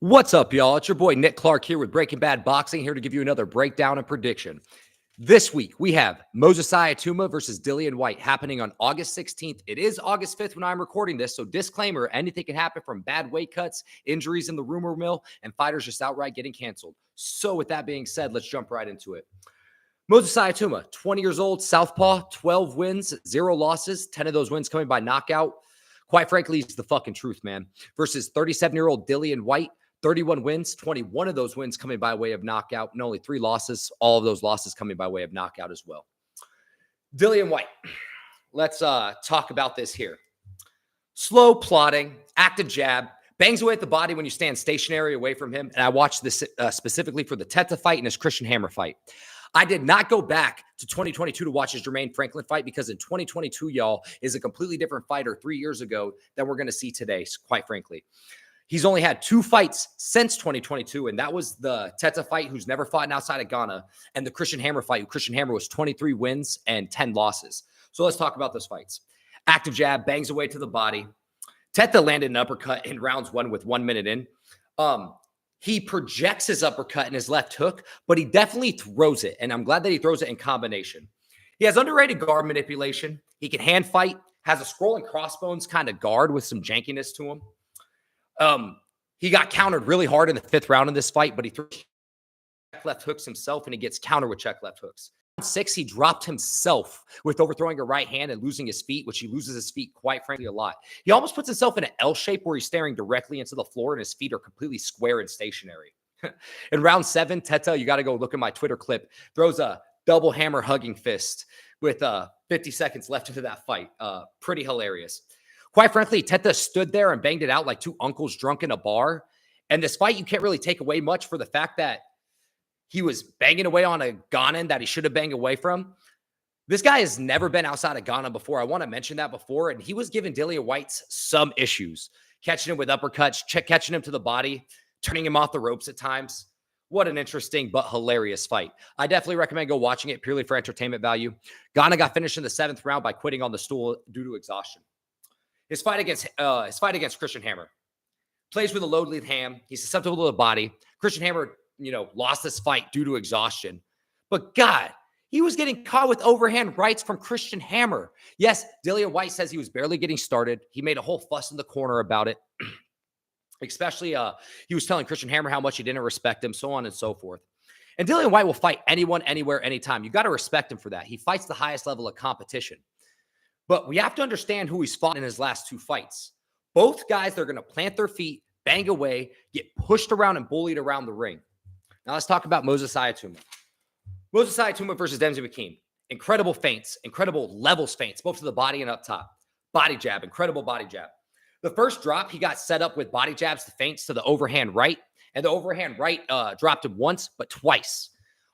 What's up, y'all? It's your boy Nick Clark here with Breaking Bad Boxing, here to give you another breakdown and prediction. This week, we have Itauma versus Dillian Whyte happening on August 16th. It is August 5th when I'm recording this, so disclaimer, anything can happen from bad weight cuts, injuries in the rumor mill, and fighters just outright getting canceled. So with that being said, let's jump right into it. Itauma, 20 years old, southpaw, 12 wins, 0 losses, 10 of those wins coming by knockout. Quite frankly, he's the fucking truth, man. Versus 37-year-old Dillian Whyte, 31 wins, 21 of those wins coming by way of knockout, and only 3 losses, all of those losses coming by way of knockout as well. Dillian Whyte, let's talk about this here. Slow plotting, active jab, bangs away at the body when you stand stationary away from him, and I watched this specifically for the Teta fight and his Christian Hammer fight. I did not go back to 2022 to watch his Jermaine Franklin fight because in 2022, y'all, is a completely different fighter 3 years ago than we're going to see today, quite frankly. He's only had 2 fights since 2022, and that was the Teta fight, who's never fought outside of Ghana, and the Christian Hammer fight. Christian Hammer was 23 wins and 10 losses. So let's talk about those fights. Active jab, bangs away to the body. Teta landed an uppercut in rounds 1 with 1 minute in. He projects his uppercut and his left hook, but he definitely throws it, and I'm glad that he throws it in combination. He has underrated guard manipulation. He can hand fight, has a scrolling crossbones kind of guard with some jankiness to him. He got countered really hard in the 5th round in this fight, but he threw check left hooks himself, and he gets countered with check left hooks. Round 6, he dropped himself with overthrowing a right hand and losing his feet, which he loses his feet, quite frankly, a lot. He almost puts himself in an L shape where he's staring directly into the floor, and his feet are completely square and stationary. In round 7, Teta, you got to go look at my Twitter clip, throws a double hammer hugging fist with 50 seconds left into that fight. Pretty hilarious. Quite frankly, Teta stood there and banged it out like 2 uncles drunk in a bar. And this fight, you can't really take away much for the fact that he was banging away on a Ghanan that he should have banged away from. This guy has never been outside of Ghana before. I want to mention that before. And he was giving Dillian Whyte some issues, catching him with uppercuts, catching him to the body, turning him off the ropes at times. What an interesting but hilarious fight. I definitely recommend go watching it purely for entertainment value. Ghana got finished in the 7th round by quitting on the stool due to exhaustion. His fight against Christian Hammer. Plays with a low lead hand. He's susceptible to the body. Christian Hammer, lost this fight due to exhaustion. But God, he was getting caught with overhand rights from Christian Hammer. Yes, Dillian Whyte says he was barely getting started. He made a whole fuss in the corner about it. Especially, he was telling Christian Hammer how much he didn't respect him, so on and so forth. And Dillian Whyte will fight anyone, anywhere, anytime. You got to respect him for that. He fights the highest level of competition. But we have to understand who he's fought in his last 2 fights. Both guys, they're going to plant their feet, bang away, get pushed around and bullied around the ring. Now let's talk about Itauma. Itauma versus Demsey McKean. Incredible feints, incredible levels feints, both to the body and up top. Body jab, incredible body jab. The first drop, he got set up with body jabs to feints to the overhand right. And the overhand right dropped him once, but twice.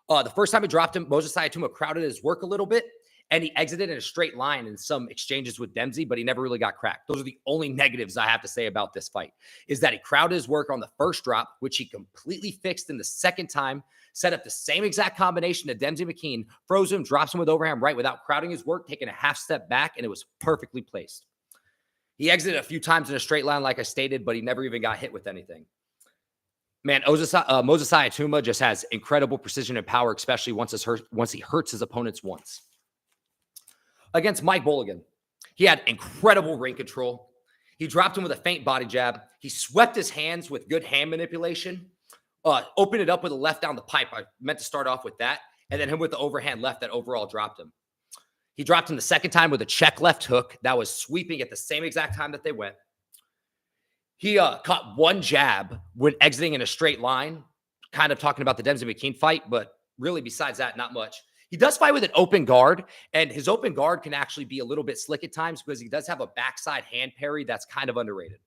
The first time he dropped him, Itauma crowded his work a little bit. And he exited in a straight line in some exchanges with Demsey, but he never really got cracked. Those are the only negatives I have to say about this fight, is that he crowded his work on the first drop, which he completely fixed in the second time, set up the same exact combination to Demsey McKean, froze him, drops him with overhand right without crowding his work, taking a half step back, and it was perfectly placed. He exited a few times in a straight line, like I stated, but he never even got hit with anything. Man, Itauma just has incredible precision and power, especially once he hurts his opponents once. Against Mike Bolligan, he had incredible ring control. He dropped him with a feint body jab. He swept his hands with good hand manipulation, opened it up with a left down the pipe. I meant to start off with that. And then him with the overhand left that overall dropped him. He dropped him the second time with a check left hook that was sweeping at the same exact time that they went. He caught 1 jab when exiting in a straight line, kind of talking about the Demsey McKean fight, but really besides that, not much. He does fight with an open guard, and his open guard can actually be a little bit slick at times because he does have a backside hand parry that's kind of underrated.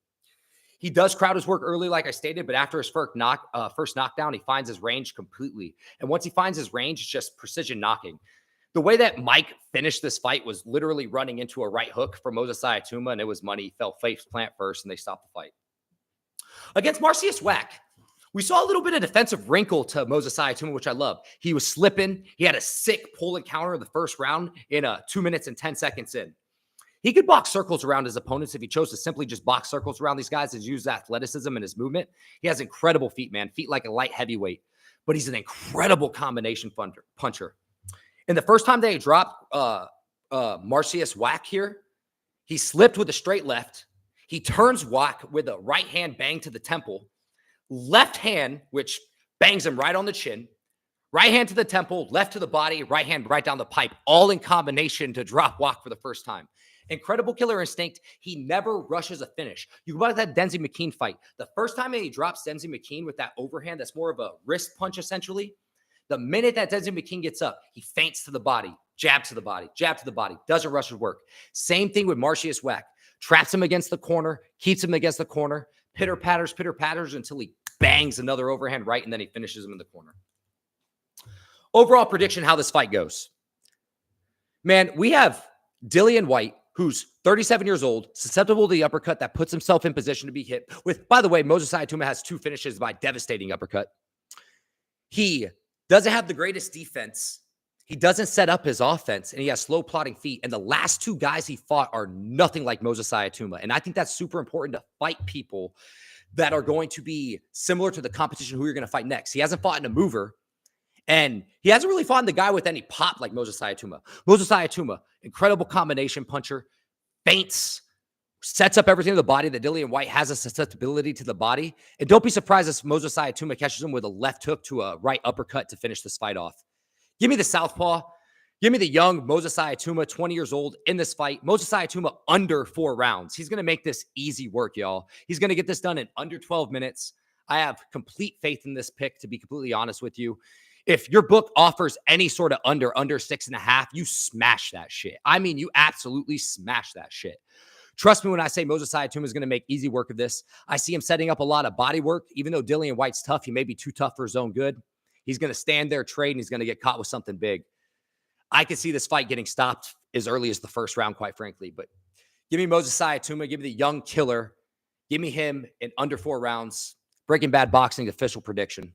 He does crowd his work early, like I stated, but after his first knockdown, he finds his range completely. And once he finds his range, it's just precision knocking. The way that Mike finished this fight was literally running into a right hook from Itauma, and it was money. He fell face plant first, and they stopped the fight. Against Marcius Wack, we saw a little bit of defensive wrinkle to Itauma, which I love. He was slipping. He had a sick pull and counter in the first round in 2 minutes and 10 seconds in. He could box circles around his opponents if he chose to simply just box circles around these guys and use athleticism and his movement. He has incredible feet, man. Feet like a light heavyweight, but he's an incredible combination puncher. And the first time they dropped Marcius Whack here, he slipped with a straight left. He turns Whack with a right hand bang to the temple, left hand, which bangs him right on the chin, right hand to the temple, left to the body, right hand right down the pipe, all in combination to drop Whack for the first time. Incredible killer instinct. He never rushes a finish. You go back to that Denzi McKean fight. The first time he drops Denzi McKean with that overhand, that's more of a wrist punch, essentially. The minute that Denzi McKean gets up, he feints to the body, jab to the body, jab to the body, doesn't rush his work. Same thing with Marcius Whack. Traps him against the corner, keeps him against the corner, pitter-patters until he bangs another overhand right, and then he finishes him in the corner. Overall prediction, how this fight goes. Man, we have Dillian Whyte, who's 37 years old, susceptible to the uppercut that puts himself in position to be hit with. By the way, Moses Itauma has 2 finishes by devastating uppercut. He doesn't have the greatest defense. He doesn't set up his offense, and he has slow plotting feet. And the last 2 guys he fought are nothing like Moses Itauma. And I think that's super important to fight people that are going to be similar to the competition who you're going to fight next. He hasn't fought in a mover, and he hasn't really fought in the guy with any pop like Moses Itauma. Moses Itauma, incredible combination puncher, feints, sets up everything to the body that Dillian Whyte has a susceptibility to the body. And don't be surprised if Moses Itauma catches him with a left hook to a right uppercut to finish this fight off. Give me the southpaw. Give me the young Moses Itauma, 20 years old, in this fight. Moses Itauma under 4 rounds. He's going to make this easy work, y'all. He's going to get this done in under 12 minutes. I have complete faith in this pick, to be completely honest with you. If your book offers any sort of under 6.5, you smash that shit. I mean, you absolutely smash that shit. Trust me when I say Moses Itauma is going to make easy work of this. I see him setting up a lot of body work. Even though Dillian Whyte's tough, he may be too tough for his own good. He's going to stand there, trade, and he's going to get caught with something big. I could see this fight getting stopped as early as the first round, quite frankly. But give me Moses Itauma. Give me the young killer. Give me him in under 4 rounds. Breaking Bad Boxing official prediction.